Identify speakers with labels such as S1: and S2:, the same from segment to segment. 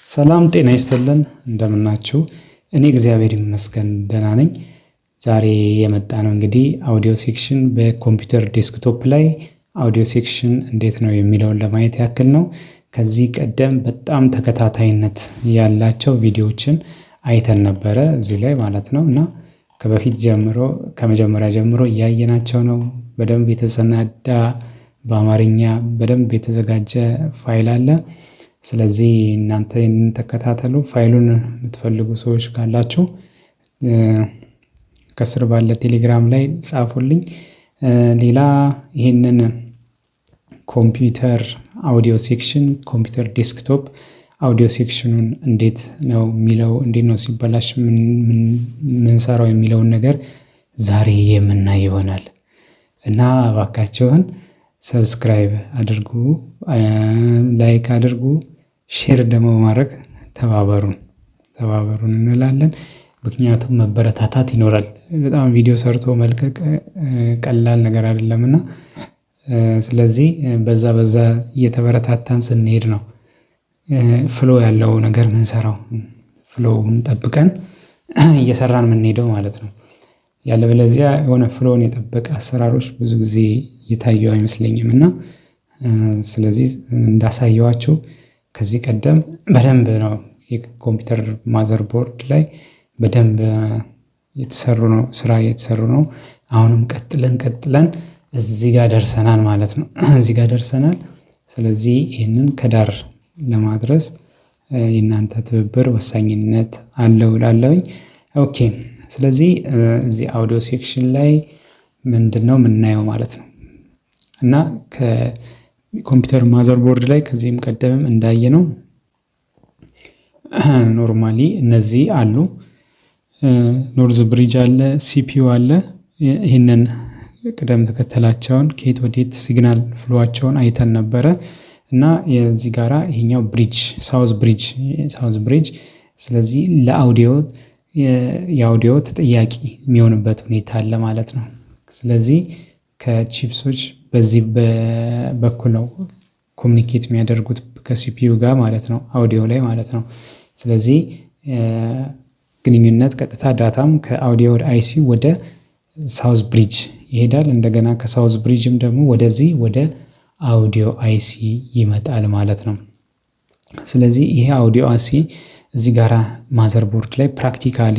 S1: ሰላም ጤና ይስጥልን እንደምናችሁ። እኔ እግዚአብሔር ይመስገን ደህና ነኝ። ዛሬ የመጣ ነው እንግዲህ አውዲዮ ሴክሽን በኮምፒውተር ዴስክቶፕ ላይ አውዲዮ ሴክሽን እንዴት ነው የሚለውን ለማየት ያክል ነው። ከዚህ ቀደም በጣም ተከታታይነት ያላቸው ቪዲዮዎችን አይተን ነበረ እዚህ ላይ ማለት ነው እና ከመጀመሪያ ጀምሮ እያየናቸው ነው። በደንብ የተሰናዳ በአማርኛ በደንብ የተዘጋጀ ፋይል አለ። ስለዚህ እናንተ ይህንን ተከታተሉ። ፋይሉን የምትፈልጉ ሰዎች ካላችሁ ከስር ባለ ቴሌግራም ላይ ጻፉልኝ። ሌላ ይህንን ኮምፒውተር አውዲዮ ሴክሽን ኮምፒውተር ዴስክቶፕ አውዲዮ ሴክሽኑን እንዴት ነው ሲበላሽ ምንሰራው የሚለውን ነገር ዛሬ የምናይ ይሆናል እና እባካችሁን ሰብስክራይብ አድርጉ፣ ላይክ አድርጉ፣ ሼር ደግሞ ማድረግ ተባበሩን እንላለን። ምክንያቱም መበረታታት ይኖራል። በጣም ቪዲዮ ሰርቶ መልቀቅ ቀላል ነገር አይደለምና ስለዚህ በዛ እየተበረታታን ስንሄድ ነው ፍሎ ያለው ነገር ምንሰራው። ፍሎውን ጠብቀን እየሰራን የምንሄደው ማለት ነው። ያለበለዚያ የሆነ ፍሎውን የጠበቀ አሰራሮች ብዙ ጊዜ እየታዩ አይመስለኝም እና ስለዚህ እንዳሳየዋችሁ ከዚህ ቀደም በደንብ ነው የኮምፒውተር ማዘር ቦርድ ላይ በደንብ ስራ እየተሰሩ ነው። አሁንም ቀጥለን እዚህ ጋር ደርሰናል ማለት ነው። እዚህ ጋር ደርሰናል። ስለዚህ ይህንን ከዳር ለማድረስ የእናንተ ትብብር ወሳኝነት አለው እላለሁኝ። ኦኬ፣ ስለዚህ እዚህ አውዲዮ ሴክሽን ላይ ምንድነው የምናየው ማለት ነው እና ከኮምፒውተር ማዘር ቦርድ ላይ ከዚህም ቀደምም እንዳየነው ኖርማሊ እነዚህ አሉ። ኖርዝ ብሪጅ አለ፣ ሲፒዩ አለ። ይህንን ቅደም ተከተላቸውን ከየት ወዴት ሲግናል ፍሎዋቸውን አይተን ነበረ እና የዚህ ጋራ ይሄኛው ሳውዝ ብሪጅ ስለዚህ የአውዲዮ ተጠያቂ የሚሆንበት ሁኔታ አለ ማለት ነው። ስለዚህ ከቺፕሶች በዚህ በኩል ነው ኮሚኒኬት የሚያደርጉት ከሲፒዩ ጋር ማለት ነው፣ አውዲዮ ላይ ማለት ነው። ስለዚህ ግንኙነት ቀጥታ ዳታም ከአውዲዮ ወደ አይሲ ወደ ሳውዝ ብሪጅ ይሄዳል። እንደገና ከሳውዝ ብሪጅም ደግሞ ወደዚህ ወደ አውዲዮ አይሲ ይመጣል ማለት ነው። ስለዚህ ይሄ አውዲዮ አይሲ እዚህ ጋራ ማዘር ቦርድ ላይ ፕራክቲካሊ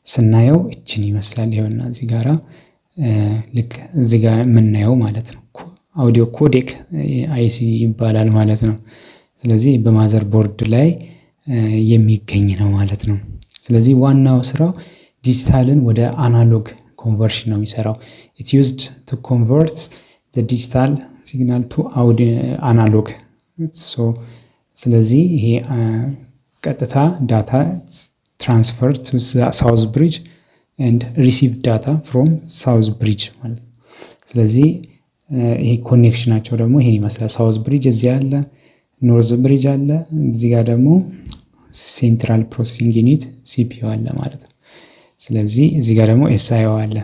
S1: ስናየው እችን ይመስላል። ይኸውና እዚህ ጋራ ልክ እዚህ ጋር የምናየው ማለት ነው አውዲዮ ኮዴክ አይሲ ይባላል ማለት ነው። ስለዚህ በማዘር ቦርድ ላይ የሚገኝ ነው ማለት ነው። ስለዚህ ዋናው ስራው ዲጂታልን ወደ አናሎግ ኮንቨርሽን ነው የሚሰራው። it used to convert the digital signal to analog ስለዚህ ይሄ ቀጥታ ዳታ ትራንስፈር to south bridge and receive data from south bridge ማለት ነው። ስለዚህ ይሄ ኮኔክሽናቸው ደግሞ ይሄን ይመስላል። ሳውዝ ብሪጅ እዚህ አለ፣ ኖርዝ ብሪጅ አለ፣ እዚህ ጋር ደግሞ ሴንትራል ፕሮሰሲንግ ዩኒት ሲፒዩ አለ ማለት ነው። ስለዚህ እዚህ ጋር ደግሞ ኤስአይኦ አለ።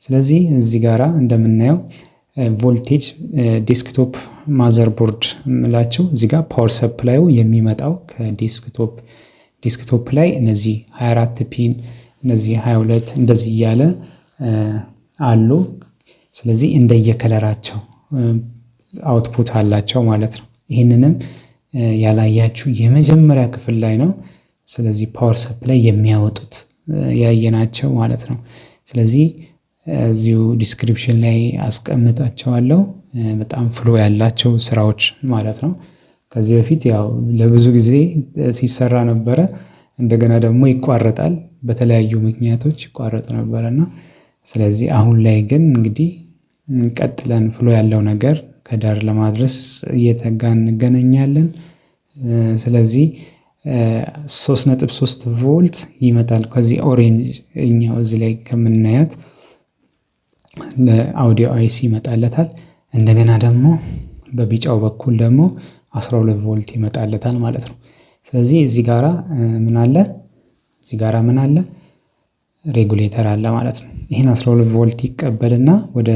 S1: ስለዚህ እዚህ ጋራ እንደምናየው ቮልቴጅ ዴስክቶፕ ማዘር ቦርድ የምላቸው እዚህ ጋር ፓወር ሰፕላዩ የሚመጣው ዴስክቶፕ ላይ እነዚህ 24 ፒን እነዚህ 22 እንደዚህ እያለ አሉ። ስለዚህ እንደየከለራቸው አውትፑት አላቸው ማለት ነው። ይህንንም ያላያችሁ የመጀመሪያ ክፍል ላይ ነው። ስለዚህ ፓወር ሰፕላይ የሚያወጡት ያየናቸው ማለት ነው። ስለዚህ እዚሁ ዲስክሪፕሽን ላይ አስቀምጣቸዋለሁ። በጣም ፍሎ ያላቸው ስራዎች ማለት ነው። ከዚህ በፊት ያው ለብዙ ጊዜ ሲሰራ ነበረ። እንደገና ደግሞ ይቋረጣል፣ በተለያዩ ምክንያቶች ይቋረጡ ነበረና ስለዚህ አሁን ላይ ግን እንግዲህ ቀጥለን ፍሎ ያለው ነገር ከዳር ለማድረስ እየተጋን እንገናኛለን። ስለዚህ 3.3 ቮልት ይመጣል ከዚህ ኦሬንጅ እኛው እዚህ ላይ ከምናያት ለአውዲዮ አይሲ ይመጣለታል። እንደገና ደግሞ በቢጫው በኩል ደግሞ 12 ቮልት ይመጣለታል ማለት ነው። ስለዚህ እዚህ ጋራ ምን አለ? ሬጉሌተር አለ ማለት ነው። ይሄን 12 ቮልት ይቀበልና ወደ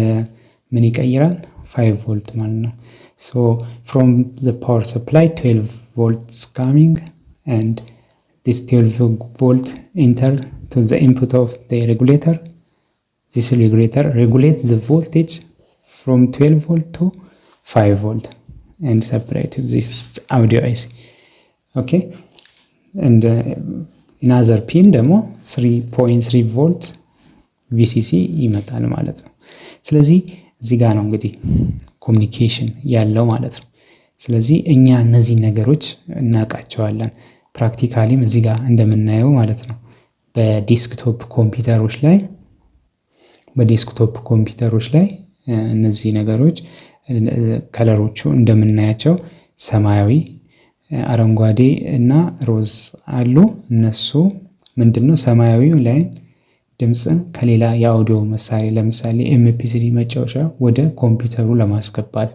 S1: ምን ይቀይራል? 5 ቮልት ማለት ነው። so from the power supply 12 volts coming and this 12 volt enter to the input of the regulator. This regulator regulates the voltage from 12 volt to 5 volt and separate this audio IC. Okay, and another pin ደግሞ 3.3 volt VCC ይመጣል ማለት ነው። ስለዚህ እዚህ ጋር ነው እንግዲህ ኮሙኒኬሽን ያለው ማለት ነው። ስለዚህ እኛ እነዚህ ነገሮች እናውቃቸዋለን ፕራክቲካሊም እዚህ ጋር እንደምናየው ማለት ነው። በዴስክቶፕ ኮምፒውተሮች ላይ እነዚህ ነገሮች ከለሮቹ እንደምናያቸው ሰማያዊ፣ አረንጓዴ እና ሮዝ አሉ። እነሱ ምንድነው ሰማያዊው ላይ ድምጽን ከሌላ የአውዲዮ መሳሪያ ለምሳሌ MP3 መጫወቻ ወደ ኮምፒውተሩ ለማስገባት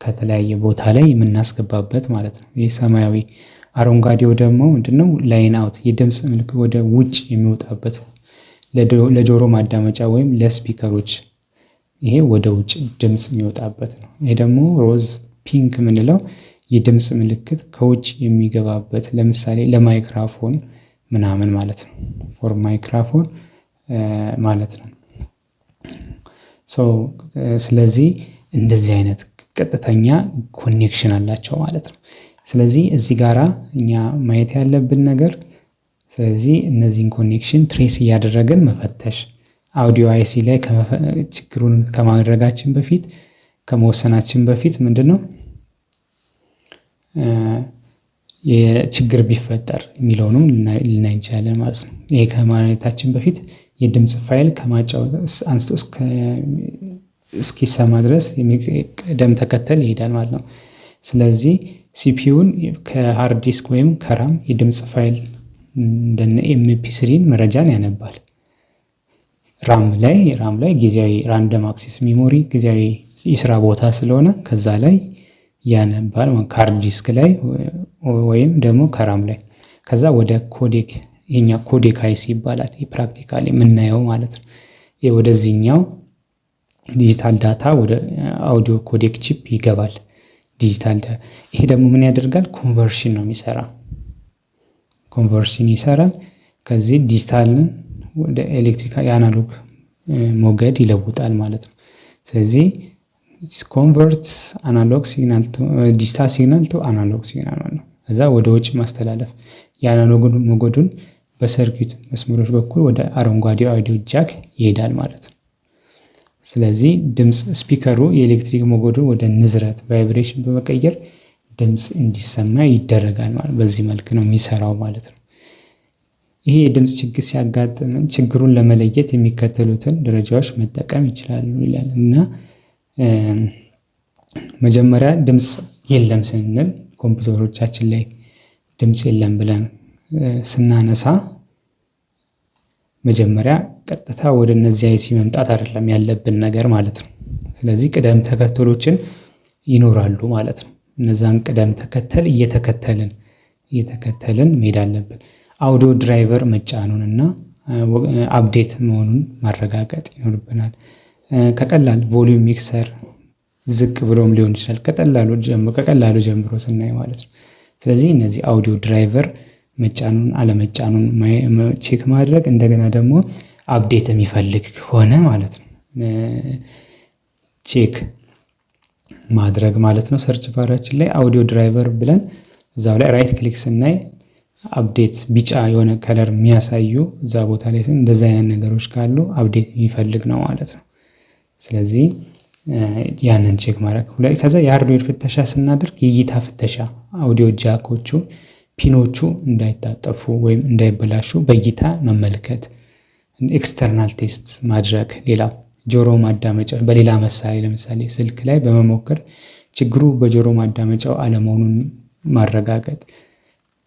S1: ከተለያየ ቦታ ላይ የምናስገባበት ማለት ነው። ይህ ሰማያዊ። አረንጓዴው ደግሞ ምንድነው ላይን አውት የድምጽ ምልክት ወደ ውጭ የሚወጣበት ለጆሮ ማዳመጫ ወይም ለስፒከሮች ይሄ ወደ ውጭ ድምጽ የሚወጣበት ነው። ይሄ ደግሞ ሮዝ ፒንክ የምንለው የድምጽ ምልክት ከውጭ የሚገባበት ለምሳሌ ለማይክሮፎን ምናምን ማለት ነው። ፎር ማይክሮፎን ማለት ነው። ስለዚህ እንደዚህ አይነት ቀጥተኛ ኮኔክሽን አላቸው ማለት ነው። ስለዚህ እዚህ ጋራ እኛ ማየት ያለብን ነገር ስለዚህ እነዚህን ኮኔክሽን ትሬስ እያደረግን መፈተሽ አውዲዮ አይሲ ላይ ችግሩን ከማድረጋችን በፊት ከመወሰናችን በፊት ምንድነው የችግር ቢፈጠር የሚለውንም ልናይ እንችላለን ማለት ነው። ይሄ ከማለታችን በፊት የድምጽ ፋይል ከማጫወት አንስቶ እስኪሰማ ድረስ ቅደም ተከተል ይሄዳል ማለት ነው። ስለዚህ ሲፒዩን ከሃርድ ዲስክ ወይም ከራም የድምጽ ፋይል እንደነ MP3 መረጃን ያነባል። ራም ላይ ጊዜያዊ ራንደም አክሰስ ሜሞሪ ጊዜያዊ የስራ ቦታ ስለሆነ ከዛ ላይ ያነባል ከሃርድ ዲስክ ላይ ወይም ደግሞ ከራም ላይ ከዛ ወደ ኮዴክ የኛ ኮዴክ አይሲ ይባላል። ፕራክቲካሊ የምናየው ማለት ነው። ወደዚህኛው ዲጂታል ዳታ ወደ አውዲዮ ኮዴክ ቺፕ ይገባል። ዲጂታል ይሄ ደግሞ ምን ያደርጋል? ኮንቨርሽን ነው የሚሰራ። ኮንቨርሽን ይሰራል። ከዚህ ዲጂታልን ወደ ኤሌክትሪካል አናሎግ ሞገድ ይለውጣል ማለት ነው። ስለዚህ ኮንቨርትስ አናሎግ ሲግናል ቱ ዲጂታል ሲግናል ቱ አናሎግ ሲግናል ማለት ነው። ከዛ ወደ ውጭ ማስተላለፍ የአናሎግ ሞገዱን በሰርኪት መስመሮች በኩል ወደ አረንጓዴው አውዲዮ ጃክ ይሄዳል ማለት ነው። ስለዚህ ድምጽ ስፒከሩ የኤሌክትሪክ ሞገዱን ወደ ንዝረት ቫይብሬሽን በመቀየር ድምጽ እንዲሰማ ይደረጋል ማለት በዚህ መልክ ነው የሚሰራው ማለት ነው። ይሄ የድምጽ ችግር ሲያጋጥመን ችግሩን ለመለየት የሚከተሉትን ደረጃዎች መጠቀም ይችላሉ ይላል እና መጀመሪያ ድምጽ የለም ስንል ኮምፒውተሮቻችን ላይ ድምጽ የለም ብለን ስናነሳ መጀመሪያ ቀጥታ ወደ እነዚህ አይሲ መምጣት አይደለም ያለብን ነገር ማለት ነው። ስለዚህ ቅደም ተከተሎችን ይኖራሉ ማለት ነው። እነዛን ቅደም ተከተል እየተከተልን መሄድ አለብን። አውዲዮ ድራይቨር መጫኑን እና አፕዴት መሆኑን ማረጋገጥ ይኖርብናል። ከቀላል ቮሊዩም ሚክሰር ዝቅ ብሎም ሊሆን ይችላል ከቀላሉ ጀምሮ ስናይ ማለት ነው። ስለዚህ እነዚህ አውዲዮ ድራይቨር መጫኑን አለመጫኑን ቼክ ማድረግ እንደገና ደግሞ አፕዴት የሚፈልግ ከሆነ ማለት ነው ቼክ ማድረግ ማለት ነው። ሰርች ባራችን ላይ አውዲዮ ድራይቨር ብለን እዛው ላይ ራይት ክሊክ ስናይ አፕዴት ቢጫ የሆነ ከለር የሚያሳዩ እዛ ቦታ ላይ እንደዛ አይነት ነገሮች ካሉ አፕዴት የሚፈልግ ነው ማለት ነው። ስለዚህ ያንን ቼክ ማድረግ ከዛ የሃርድዌር ፍተሻ ስናደርግ የእይታ ፍተሻ አውዲዮ ጃኮቹ ፒኖቹ እንዳይታጠፉ ወይም እንዳይበላሹ በእይታ መመልከት ኤክስተርናል ቴስት ማድረግ ሌላው ጆሮ ማዳመጫ በሌላ መሳሪያ ለምሳሌ ስልክ ላይ በመሞከር ችግሩ በጆሮ ማዳመጫው አለመሆኑን ማረጋገጥ።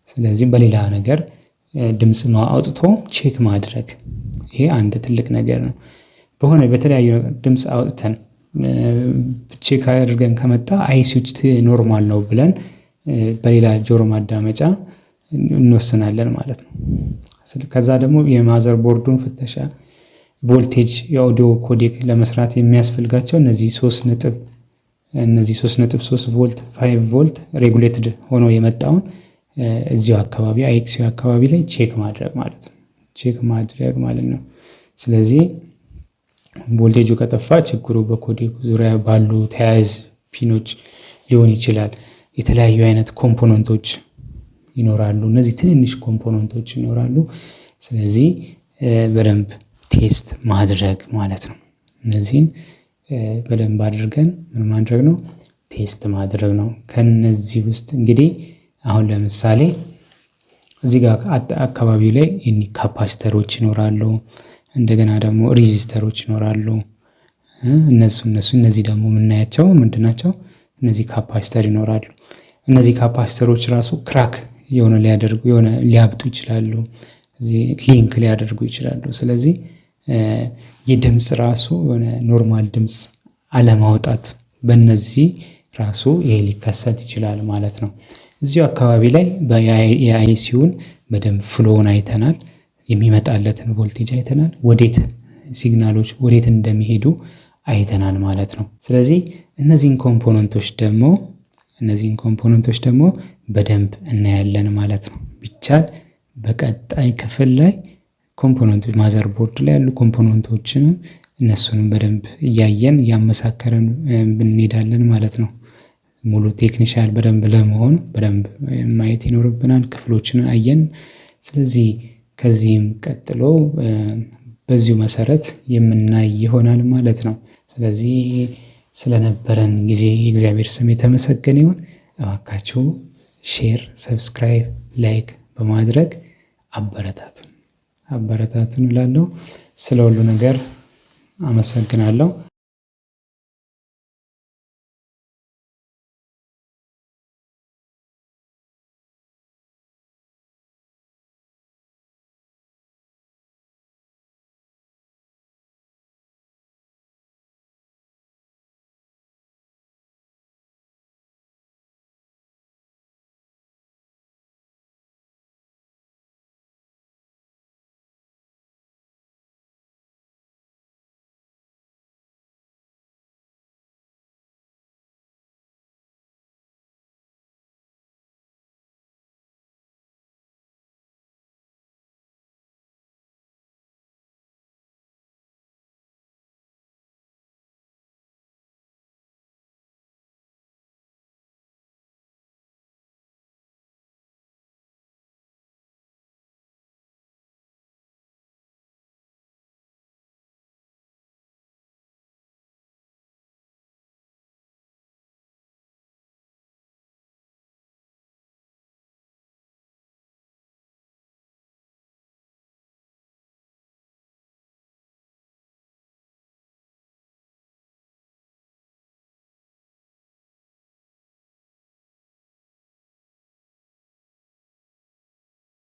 S1: ስለዚህ በሌላ ነገር ድምጽ አውጥቶ ቼክ ማድረግ ይሄ አንድ ትልቅ ነገር ነው። በተለያዩ ድምጽ አውጥተን ቼክ አድርገን ከመጣ አይሲዎች ኖርማል ነው ብለን በሌላ ጆሮ ማዳመጫ እንወስናለን ማለት ነው። ከዛ ደግሞ የማዘር ቦርዱን ፍተሻ ቮልቴጅ የአውዲዮ ኮዴክ ለመስራት የሚያስፈልጋቸው እነዚህ 3.3 ቮልት 5 ቮልት ሬጉሌትድ ሆኖ የመጣውን እዚሁ አካባቢ አይኤክሲዩ አካባቢ ላይ ቼክ ማድረግ ማለት ነው። ስለዚህ ቮልቴጁ ከጠፋ ችግሩ በኮዴኩ ዙሪያ ባሉ ተያያዥ ፒኖች ሊሆን ይችላል። የተለያዩ አይነት ኮምፖነንቶች ይኖራሉ። እነዚህ ትንንሽ ኮምፖነንቶች ይኖራሉ። ስለዚህ በደንብ ቴስት ማድረግ ማለት ነው። እነዚህን በደንብ አድርገን ምን ማድረግ ነው? ቴስት ማድረግ ነው። ከነዚህ ውስጥ እንግዲህ አሁን ለምሳሌ እዚህ ጋር አካባቢው ላይ ካፓሲተሮች ይኖራሉ። እንደገና ደግሞ ሬዚስተሮች ይኖራሉ። እነዚህ ደግሞ የምናያቸው ምንድን ናቸው? እነዚህ ካፓሲተር ይኖራሉ። እነዚህ ካፓሲተሮች ራሱ ክራክ የሆነ ሊያብጡ ይችላሉ። እዚህ ሊንክ ሊያደርጉ ይችላሉ። ስለዚህ የድምፅ ራሱ የሆነ ኖርማል ድምፅ አለማውጣት በእነዚህ ራሱ ይሄ ሊከሰት ይችላል ማለት ነው። እዚሁ አካባቢ ላይ የአይሲዩን በደንብ ፍሎውን አይተናል። የሚመጣለትን ቮልቴጅ አይተናል። ሲግናሎች ወዴት እንደሚሄዱ አይተናል ማለት ነው። ስለዚህ እነዚህን ኮምፖነንቶች ደግሞ በደንብ እናያለን ማለት ነው። ቢቻል በቀጣይ ክፍል ላይ ኮምፖነንቶች ማዘር ቦርድ ላይ ያሉ ኮምፖነንቶችንም እነሱንም በደንብ እያየን እያመሳከረን እንሄዳለን ማለት ነው። ሙሉ ቴክኒሻል በደንብ ለመሆን በደንብ ማየት ይኖርብናል። ክፍሎችን አየን። ስለዚህ ከዚህም ቀጥሎ በዚሁ መሰረት የምናይ ይሆናል ማለት ነው። ስለዚህ ስለነበረን ጊዜ የእግዚአብሔር ስም የተመሰገነ ይሁን። እባካችሁ ሼር፣ ሰብስክራይብ፣ ላይክ በማድረግ አበረታቱን እላለሁ። ስለ ሁሉ ነገር አመሰግናለሁ።